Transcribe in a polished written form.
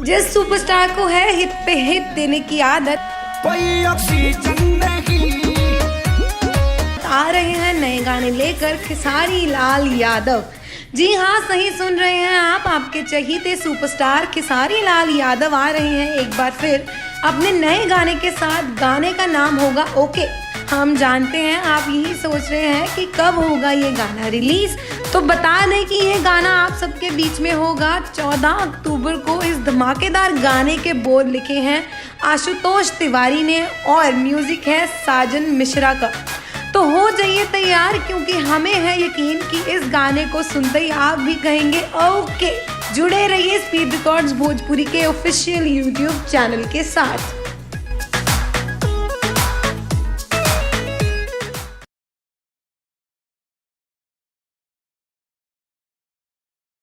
जिस सुपरस्टार को है हिट पे हिट देने की आदत, कोई ऑक्सीजन नहीं। आ रहे हैं नए गाने लेकर खेसारी लाल यादव। जी हाँ, सही सुन रहे हैं आप, आपके चहीते सुपरस्टार खेसारी लाल यादव आ रहे हैं एक बार फिर अपने नए गाने के साथ। गाने का नाम होगा ओके। हम जानते हैं आप यही सोच रहे हैं कि कब होगा ये गाना रिलीज, तो बता दें कि ये गाना आप सबके बीच में होगा 14 अक्टूबर को। इस धमाकेदार गाने के बोल लिखे हैं आशुतोष तिवारी ने और म्यूजिक है साजन मिश्रा का। तो हो जाइए तैयार, क्योंकि हमें है यकीन कि इस गाने को सुनते ही आप भी कहेंगे ओके। जुड़े रहिए स्पीड रिकॉर्ड्स भोजपुरी के ऑफिशियल यूट्यूब चैनल के साथ।